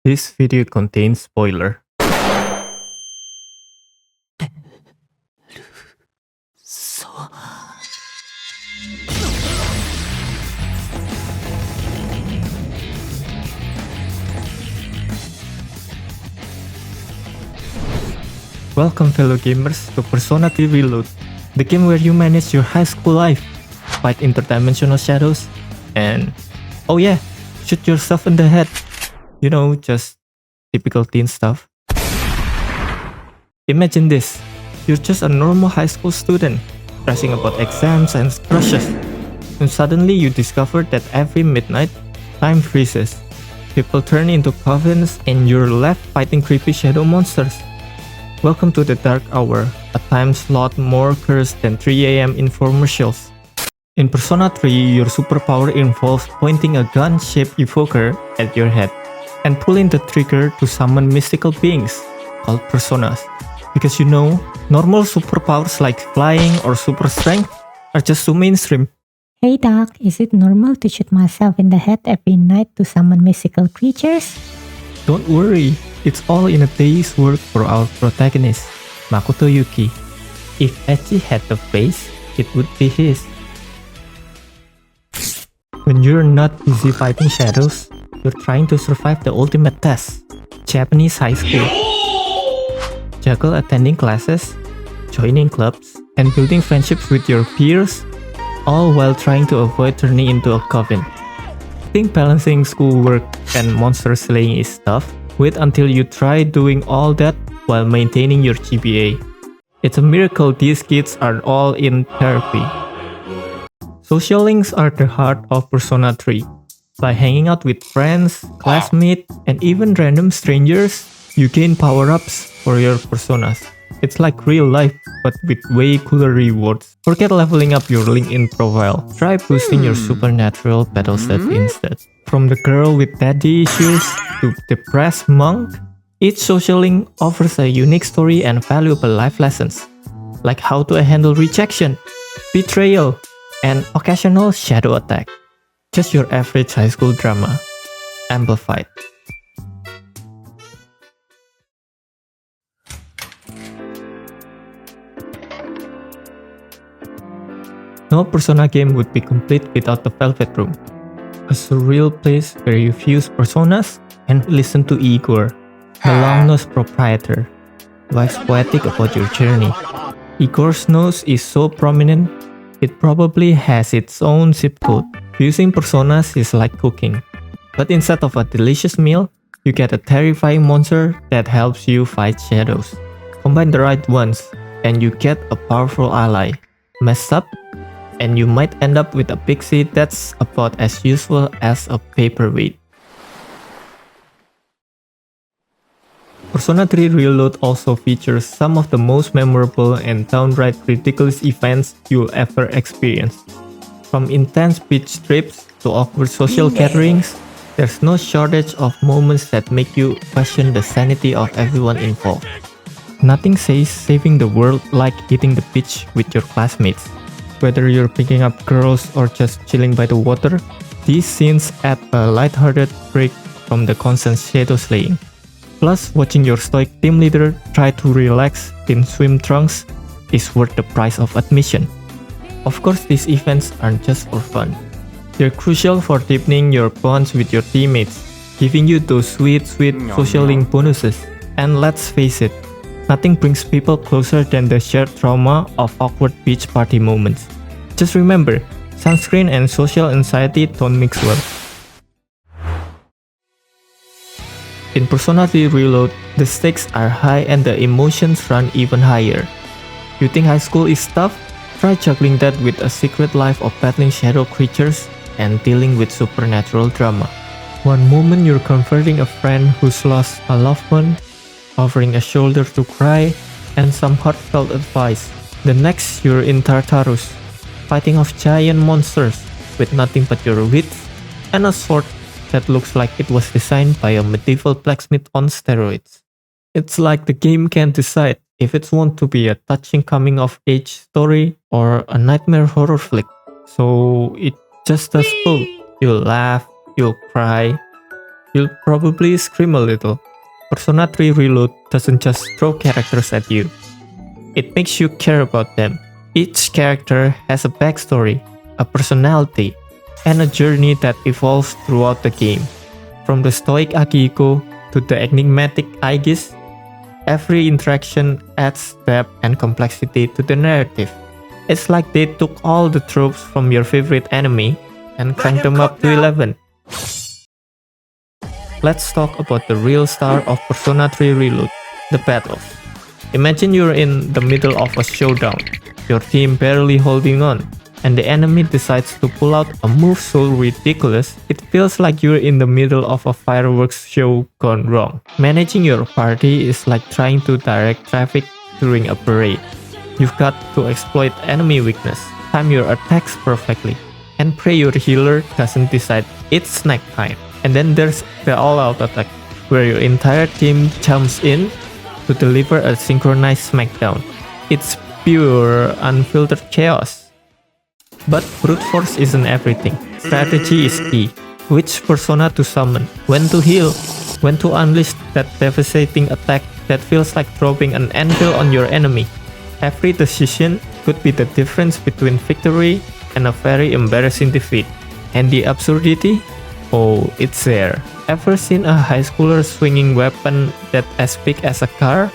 This video contains spoiler. Welcome fellow gamers to Persona 3 Reload, the game where you manage your high school life, fight interdimensional shadows, and oh yeah, shoot yourself in the head. You know, just typical teen stuff. Imagine this, you're just a normal high school student, stressing about exams and crushes. And suddenly you discover that every midnight, time freezes. People turn into coffins and you're left fighting creepy shadow monsters. Welcome to the Dark Hour, a time slot more cursed than 3 AM infomercials. In Persona 3, your superpower involves pointing a gun-shaped evoker at your head and pulling the trigger to summon mystical beings called personas. Because you know, normal superpowers like flying or super strength are just too mainstream. Hey Doc, is it normal to shoot myself in the head every night to summon mystical creatures? Don't worry, it's all in a day's work for our protagonist, Makoto Yuki. If Echi had the face, it would be his. When you're not busy fighting shadows, you're trying to survive the ultimate test, Japanese high school. Juggle attending classes, joining clubs, and building friendships with your peers, all while trying to avoid turning into a coffin. Think balancing schoolwork and monster slaying is tough? Wait until you try doing all that while maintaining your GPA. It's a miracle these kids are all in therapy. Social links are the heart of Persona 3. By hanging out with friends, classmates, and even random strangers, you gain power-ups for your personas. It's like real life, but with way cooler rewards. Forget leveling up your LinkedIn profile. Try boosting your supernatural battle stats instead. From the girl with daddy issues to depressed monk, each social link offers a unique story and valuable life lessons, like how to handle rejection, betrayal, and occasional shadow attack. Just your average high school drama, amplified. No Persona game would be complete without the Velvet Room, a surreal place where you fuse personas and listen to Igor, the long-nosed proprietor, wax poetic about your journey. Igor's nose is so prominent, it probably has its own zip code. Fusing personas is like cooking, but instead of a delicious meal, you get a terrifying monster that helps you fight shadows. Combine the right ones, and you get a powerful ally. Messed up, and you might end up with a pixie that's about as useful as a paperweight. Persona 3 Reload also features some of the most memorable and downright ridiculous events you'll ever experience. From intense beach trips to awkward social gatherings, there's no shortage of moments that make you question the sanity of everyone involved. Nothing says saving the world like hitting the beach with your classmates. Whether you're picking up girls or just chilling by the water, these scenes add a lighthearted break from the constant shadow slaying. Plus, watching your stoic team leader try to relax in swim trunks is worth the price of admission. Of course, these events aren't just for fun. They're crucial for deepening your bonds with your teammates, giving you those sweet social link bonuses. And let's face it, nothing brings people closer than the shared trauma of awkward beach party moments. Just remember, sunscreen and social anxiety don't mix well. In Persona 3 Reload, the stakes are high and the emotions run even higher. You think high school is tough? Try juggling that with a secret life of battling shadow creatures and dealing with supernatural drama. One moment you're comforting a friend who's lost a loved one, offering a shoulder to cry, and some heartfelt advice. The next, you're in Tartarus, fighting off giant monsters with nothing but your wits and a sword that looks like it was designed by a medieval blacksmith on steroids. It's like the game can't decide if it's want to be a touching coming-of-age story or a nightmare horror flick. So it just does both. You'll laugh, you'll cry, you'll probably scream a little. Persona 3 Reload doesn't just throw characters at you. It makes you care about them. Each character has a backstory, a personality, and a journey that evolves throughout the game. From the stoic Akihiko to the enigmatic Aegis, every interaction adds depth and complexity to the narrative. It's like they took all the tropes from your favorite anime and cranked them up to 11. Let's talk about the real star of Persona 3 Reload, the battles. Imagine you're in the middle of a showdown, your team barely holding on, and the enemy decides to pull out a move so ridiculous, it feels like you're in the middle of a fireworks show gone wrong. Managing your party is like trying to direct traffic during a parade. You've got to exploit enemy weakness, time your attacks perfectly, and pray your healer doesn't decide it's snack time. And then there's the all-out attack, where your entire team jumps in to deliver a synchronized smackdown. It's pure, unfiltered chaos. But brute force isn't everything. Strategy is key. Which persona to summon, when to heal, when to unleash that devastating attack that feels like dropping an anvil on your enemy. Every decision could be the difference between victory and a very embarrassing defeat. And the absurdity? Oh, it's there. Ever seen a high schooler swinging weapon that as big as a car?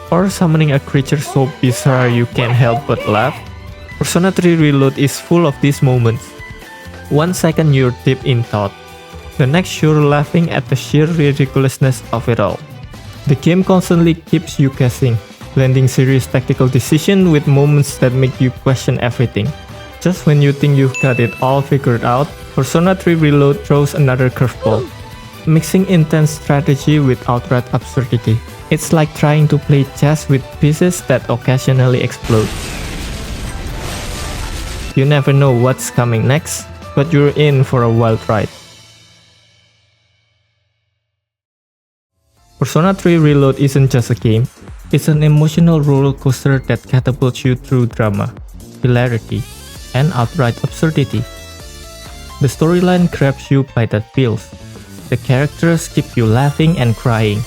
Or summoning a creature so bizarre you can't help but laugh? Persona 3 Reload is full of these moments. 1 second you're deep in thought, the next you're laughing at the sheer ridiculousness of it all. The game constantly keeps you guessing, blending serious tactical decisions with moments that make you question everything. Just when you think you've got it all figured out, Persona 3 Reload throws another curveball, mixing intense strategy with outright absurdity. It's like trying to play chess with pieces that occasionally explode. You never know what's coming next, but you're in for a wild ride. Persona 3 Reload isn't just a game, it's an emotional roller coaster that catapults you through drama, hilarity, and outright absurdity. The storyline grabs you by the feels, the characters keep you laughing and crying,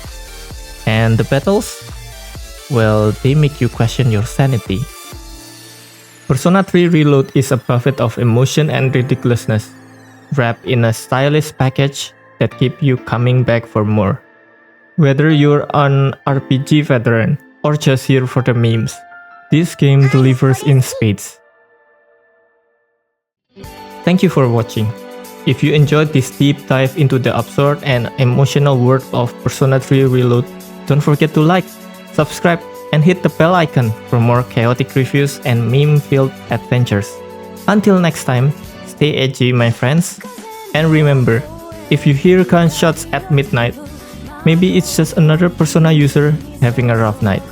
and the battles? Well, they make you question your sanity. Persona 3 Reload is a buffet of emotion and ridiculousness, wrapped in a stylish package that keep you coming back for more. Whether you're an RPG veteran or just here for the memes, this game delivers in spades. Thank you for watching. If you enjoyed this deep dive into the absurd and emotional world of Persona 3 Reload, don't forget to like, subscribe, and hit the bell icon for more chaotic reviews and meme-filled adventures. Until next time, stay edgy my friends, and remember, if you hear gunshots at midnight, maybe it's just another Persona user having a rough night.